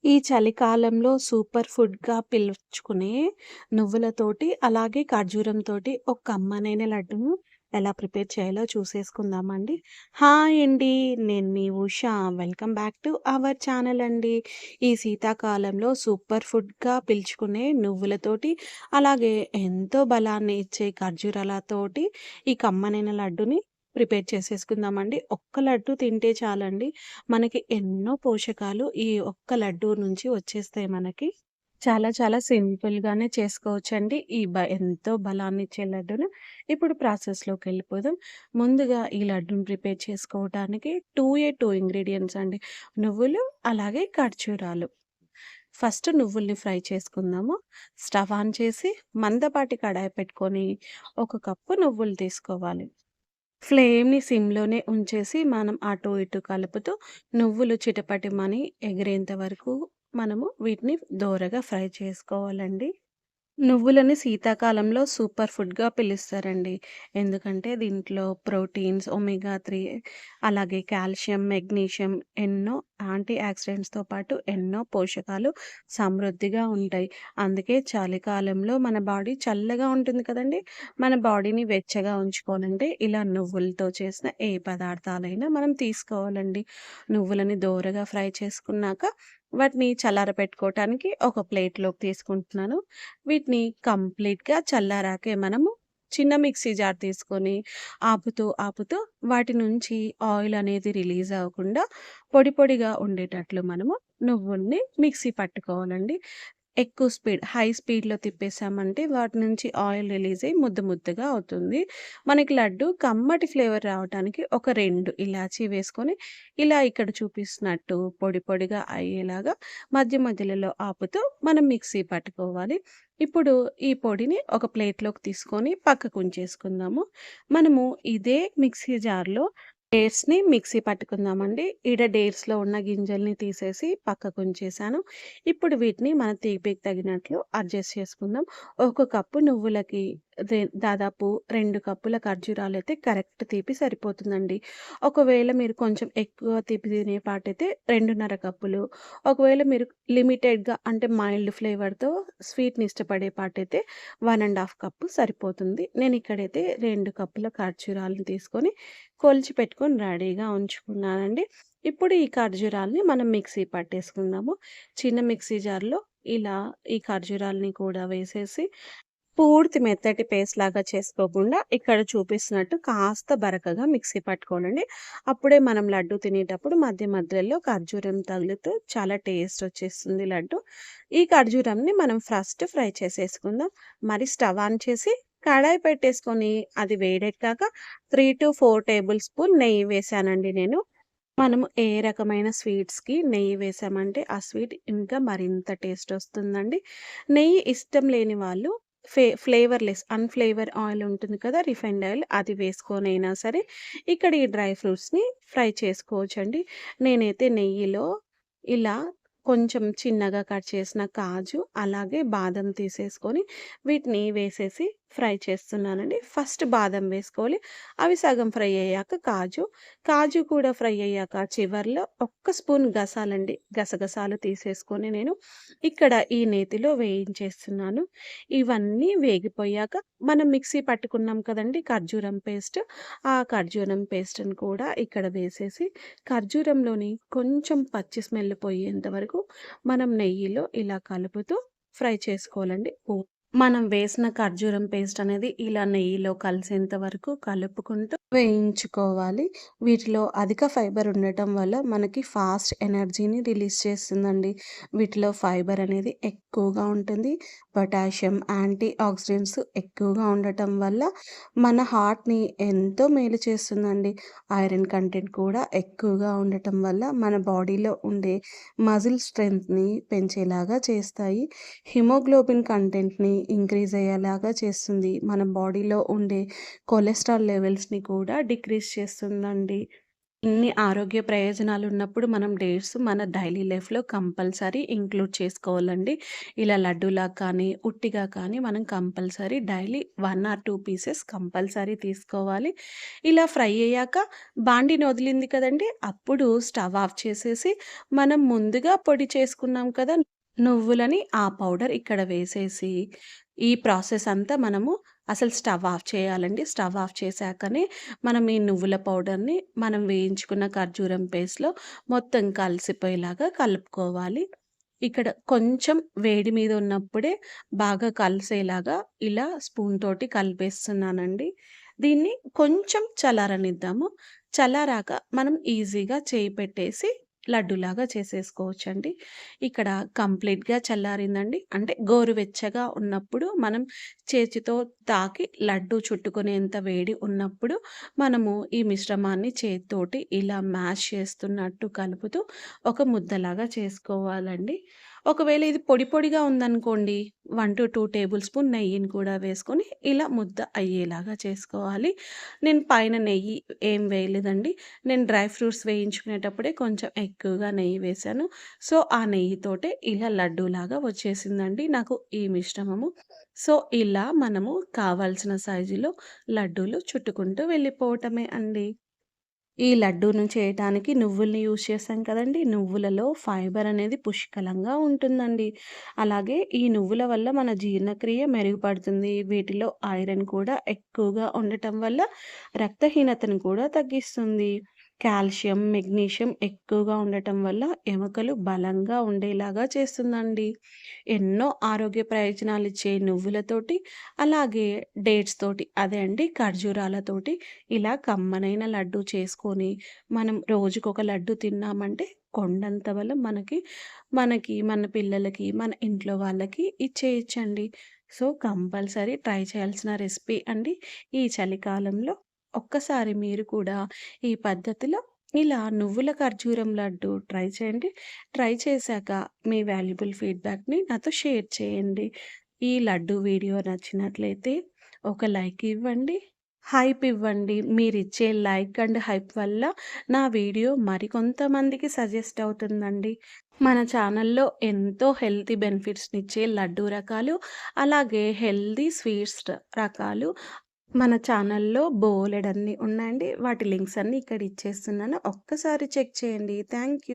ఈ చలికాలంలో సూపర్ ఫుడ్‌గా పిలుచుకునే నువ్వులతోటి, అలాగే ఖర్జూరంతోటి ఒక కమ్మనైన లడ్డూను ఎలా ప్రిపేర్ చేయాలో చూసేసుకుందామండి. హాయ్ అండి. నేను మీ Usha. Welcome back to our channel అండి. ఈ శీతాకాలంలో సూపర్ ఫుడ్‌గా పిలుచుకునే నువ్వులతోటి, అలాగే ఎంతో బలాన్ని ఇచ్చే ఖర్జూరాలతోటి ఈ కమ్మనైన లడ్డూని ప్రిపేర్ చేసేసుకుందామండి. ఒక్క లడ్డు తింటే చాలండి. మనకి ఎన్నో పోషకాలు ఈ ఒక్క లడ్డూ నుంచి వచ్చేస్తాయి మనకి. చాలా చాలా సింపుల్‌గానే చేసుకోవచ్చండి. ఎంతో బలాన్నిచ్చే లడ్డూను. ఇప్పుడు ప్రాసెస్‌లోకెళ్ళిపోదాం. ముందుగా ఈ లడ్డూని ప్రిపేర్ చేసుకోవటానికి 2 ఇంగ్రీడియెంట్స్ అండి. నువ్వులు, అలాగే ఖర్జూరాలు. ఫస్ట్ నువ్వుల్ని ఫ్రై చేసుకుందాము. స్టవ్ ఆన్ చేసి మందపాటి కడాయి పెట్టుకొని ఒక కప్పు నువ్వులు తీసుకోవాలి. ఫ్లేమ్‌ని సిమ్‌లోనే ఉంచేసి మనం అటు ఇటు కలుపుతూ నువ్వులు చిటపటమని ఎగిరేంత వరకు మనము వీటిని దోరగా ఫ్రై చేసుకోవాలండి. నువ్వులని శీతాకాలంలో సూపర్ ఫుడ్‌గా పిలుస్తారండి. ఎందుకంటే దీంట్లో ప్రోటీన్స్, ఒమేగా 3 అలాగే కాల్షియం, మెగ్నీషియం ఎన్నో యాంటీ ఆక్సిడెంట్స్‌తో పాటు ఎన్నో పోషకాలు సమృద్ధిగా ఉంటాయి. అందుకే చలికాలంలో మన బాడీ చల్లగా ఉంటుంది కదండీ! మన బాడీని వెచ్చగా ఉంచుకోవాలంటే ఇలా నువ్వులతో చేసిన ఏ పదార్థాలైనా మనం తీసుకోవాలండి. నువ్వులని దోరగా ఫ్రై చేసుకున్నాక వాటిని చల్లారపెట్టుకోవటానికి ఒక ప్లేట్‌లోకి తీసుకుంటున్నాను. వీటిని కంప్లీట్‌గా చల్లారాకే మనము చిన్న మిక్సీ జార్ తీసుకొని ఆపుతూ వాటి నుంచి ఆయిల్ అనేది రిలీజ్ అవ్వకుండా పొడి పొడిగా ఉండేటట్లు మనము నువ్వుల్ని మిక్సీ పట్టుకోవాలండి. ఎక్కువ స్పీడ్, హై స్పీడ్‌లో తిప్పేసామంటే వాటి నుంచి ఆయిల్ రిలీజ్ అయ్యి ముద్ద ముద్దగా అవుతుంది. మనకి లడ్డు కమ్మటి ఫ్లేవర్ రావటానికి ఒక 2 ఇలాచీ వేసుకొని, ఇలా ఇక్కడ చూపిస్తున్నట్టు పొడి పొడిగా అయ్యేలాగా మధ్య మధ్యలలో ఆపుతూ మనం మిక్సీ పట్టుకోవాలి. ఇప్పుడు ఈ పొడిని ఒక ప్లేట్‌లోకి తీసుకొని పక్కకుంచేసుకుందాము. మనము ఇదే మిక్సీ జార్‌లో డేట్స్‌ని మిక్సీ పట్టుకుందామండి. డేట్స్‌లో ఉన్న గింజల్ని తీసేసి పక్కకుంచేసాను. ఇప్పుడు వీటిని మన తీపికి తగినట్లు అడ్జస్ట్ చేసుకుందాం. ఒక కప్పు నువ్వులకి దాదాపు 2 కప్పుల ఖర్జూరాలైతే కరెక్ట్ తీపి సరిపోతుందండి. ఒకవేళ మీరు కొంచెం ఎక్కువ తీపి తినే పాటైతే 2:30 కప్పులు. ఒకవేళ మీరు లిమిటెడ్‌గా అంటే మైల్డ్ ఫ్లేవర్‌తో స్వీట్‌ని ఇష్టపడే పాటైతే 1 కప్పు సరిపోతుంది. నేనిక్కడైతే 2 కప్పుల ఖర్జూరాలను తీసుకొని కొలిచి పెట్టుకొని రెడీగా ఉంచుకున్నానండి. ఇప్పుడు ఈ ఖర్జూరాల్ని మనం మిక్సీ పట్టేసుకుందాము. చిన్న మిక్సీ జార్‌లో ఇలా ఈ ఖర్జూరాల్ని కూడా వేసేసి పూర్తి మెత్తటి పేస్ట్ లాగా చేసుకోకుండా ఇక్కడ చూపిస్తున్నట్టు కాస్త బరకగా మిక్సీ పట్టుకోవాలండి. అప్పుడే మనం లడ్డు తినేటప్పుడు మధ్య మధ్యలో ఖర్జూరం తగులుతూ చాలా టేస్ట్ వచ్చేస్తుంది లడ్డు. ఈ ఖర్జూరంని మనం ఫస్ట్ ఫ్రై చేసేసుకుందాం. మరి స్టవ్ ఆన్ చేసి కడాయి పెట్టేసుకొని అది వేడెక్కాక 3-4 టేబుల్ స్పూన్ నెయ్యి వేశానండి నేను. మనము ఏ రకమైన స్వీట్స్‌కి నెయ్యి వేసామంటే, ఆ స్వీట్ ఇంకా మరింత టేస్టొస్తుందండి. నెయ్యి ఇష్టం లేని వాళ్ళు ఫ్లేవర్‌లెస్ అన్‌ఫ్లేవర్ ఆయిల్ ఉంటుంది కదా! రిఫైన్డ్ ఆయిల్ అది వేసుకొనైనా సరే, ఇక్కడ ఈ డ్రై ఫ్రూట్స్‌ని ఫ్రై చేసుకోవచ్చండి. నేనైతే నెయ్యిలో ఇలా కొంచెం చిన్నగా కట్ చేసిన కాజు, అలాగే బాదం తీసేసుకొని వీటిని వేసేసి ఫ్రై చేస్తున్నానండి. ఫస్ట్ బాదం వేసుకోవాలి. అవి సగం ఫ్రై అయ్యాక కాజు కూడా ఫ్రై అయ్యాక చివర్లో ఒక్క స్పూన్ గసాలండి. గసగసాలు తీసేసుకొని నేను ఇక్కడ ఈ నేతిలో వేయించేస్తున్నాను. ఇవన్నీ వేగిపోయాక మనం మిక్సీ పట్టుకున్నాం కదండీ ఖర్జూరం పేస్ట్. ఆ ఖర్జూరం పేస్ట్‌ని కూడా ఇక్కడ వేసేసి ఖర్జూరంలోని కొంచెం పచ్చి స్మెల్ పోయేంత వరకు మనం నెయ్యిలో ఇలా కలుపుతూ ఫ్రై చేసుకోవాలండి. మనం వేసిన ఖర్జూరం పేస్ట్ అనేది ఇలా నెయ్యిలో కలిసేంత వరకు కలుపుకుంటూ వేయించుకోవాలి. వీటిలో అధిక ఫైబర్ ఉండటం వల్ల మనకి ఫాస్ట్ ఎనర్జీని రిలీజ్ చేస్తుందండి. వీటిలో ఫైబర్ అనేది ఎక్కువగా ఉంటుంది. పొటాషియం, యాంటీ ఆక్సిడెంట్స్ ఎక్కువగా ఉండటం వల్ల మన హార్ట్‌ని ఎంతో మేలు చేస్తుందండి. ఐరన్ కంటెంట్ కూడా ఎక్కువగా ఉండటం వల్ల మన బాడీలో ఉండే మజిల్ స్ట్రెంగ్త్‌ని పెంచేలాగా చేస్తాయి. హిమోగ్లోబిన్ కంటెంట్‌ని ఇంక్రీజ్ అయ్యేలాగా చేస్తుంది. మన బాడీలో ఉండే కొలెస్ట్రాల్ లెవెల్స్‌ని కూడా డిక్రీజ్ చేస్తుందండి. ఇన్ని ఆరోగ్య ప్రయోజనాలున్నప్పుడు మనం డేట్స్ మన డైలీ లైఫ్‌లో కంపల్సరీ ఇంక్లూడ్ చేసుకోవాలండి. ఇలా లడ్డూలా కానీ, ఉట్టిగా కానీ మనం compulsory daily 1 or 2 pieces compulsory తీసుకోవాలి. ఇలా ఫ్రై అయ్యాక బాండీని వదిలింది కదండీ! అప్పుడు స్టవ్ ఆఫ్ చేసేసి మనం ముందుగా పొడి చేసుకున్నాం కదా! నువ్వులని ఆ పౌడర్ ఇక్కడ వేసేసి, ఈ ప్రాసెస్ అంతా మనము అసలు స్టవ్ ఆఫ్ చేయాలండి. స్టవ్ ఆఫ్ చేశాకనే మనం ఈ నువ్వుల పౌడర్‌ని మనం వేయించుకున్న ఖర్జూరం పేస్ట్‌లో మొత్తం కలిసిపోయేలాగా కలుపుకోవాలి. ఇక్కడ కొంచెం వేడి మీద ఉన్నప్పుడే బాగా కలిసేలాగా ఇలా స్పూన్ తోటి కలిపేస్తున్నానండి. దీన్ని కొంచెం చల్లారనిద్దాము. చల్లారాక మనం ఈజీగా చేయి పెట్టేసి లడ్డూలాగా చేసేసుకోవచ్చండి. ఇక్కడ కంప్లీట్‌గా చల్లారిందండి. అంటే గోరువెచ్చగా ఉన్నప్పుడు మనం చేతితో తాకి లడ్డూ చుట్టుకునేంత వేడి ఉన్నప్పుడు మనము ఈ మిశ్రమాన్ని చేత్తోటి ఇలా మ్యాష్ చేస్తున్నట్టు కలుపుతూ ఒక ముద్దలాగా చేసుకోవాలండి. ఒకవేళ ఇది పొడి పొడిగా ఉందనుకోండి 1-2 టేబుల్ స్పూన్ నెయ్యిని కూడా వేసుకొని ఇలా ముద్ద అయ్యేలాగా చేసుకోవాలి. నేను పైన నెయ్యి ఏం వేయలేదండి. నేను డ్రై ఫ్రూట్స్ వేయించుకునేటప్పుడే కొంచెం ఎక్కువగా నెయ్యి వేశాను. సో, ఆ నెయ్యితోటే ఇలా లడ్డూలాగా వచ్చేసిందండి నాకు ఈ మిశ్రమము. సో, ఇలా మనము కావాల్సిన సైజులో లడ్డూలు చుట్టుకుంటూ వెళ్ళిపోవటమే అండి. ఈ లడ్డూను చేయటానికి నువ్వుల్ని యూజ్ చేసాం కదండీ! నువ్వులలో ఫైబర్ అనేది పుష్కలంగా ఉంటుందండి. అలాగే ఈ నువ్వుల వల్ల మన జీర్ణక్రియ మెరుగుపడుతుంది. వీటిలో ఐరన్ కూడా ఎక్కువగా ఉండటం వల్ల రక్తహీనతను కూడా తగ్గిస్తుంది. కాల్షియం, మెగ్నీషియం ఎక్కువగా ఉండటం వల్ల ఎముకలు బలంగా ఉండేలాగా చేస్తుందండి. ఎన్నో ఆరోగ్య ప్రయోజనాలిచ్చే నువ్వులతోటి, అలాగే డేట్స్ తోటి అదే అండి ఖర్జూరాలతోటి ఇలా కమ్మనైన లడ్డూ చేసుకొని, మనం రోజుకొక లడ్డు తిన్నామంటే కొండంత బలం మనకి, మన పిల్లలకి, మన ఇంట్లో వాళ్ళకి ఇచ్చేయొచ్చండి. సో, కంపల్సరీ ట్రై చేయాల్సిన రెసిపీ అండి. ఈ చలికాలంలో ఒక్కసారి మీరు కూడా ఈ పద్ధతిలో ఇలా నువ్వుల ఖర్జూరం లడ్డు ట్రై చేయండి. ట్రై చేశాక మీ వాల్యుబుల్ ఫీడ్‌బ్యాక్‌ని నాతో షేర్ చేయండి. ఈ లడ్డు వీడియో నచ్చినట్లయితే ఒక లైక్ ఇవ్వండి. హైప్ ఇవ్వండి. మీరిచ్చే లైక్ అండ్ హైప్ వల్ల నా వీడియో మరికొంతమందికి సజెస్ట్ అవుతుందండి. మన ఛానల్‌లో ఎంతో హెల్తీ బెనిఫిట్స్‌నిచ్చే లడ్డూ రకాలు, అలాగే హెల్తీ స్వీట్స్ రకాలు మన ఛానల్‌లో బోలెడన్ని ఉన్నాయండి. వాటి లింక్స్ అన్నీ ఇక్కడ ఇచ్చేస్తున్నాను. ఒక్కసారి చెక్ చేయండి. Thank you.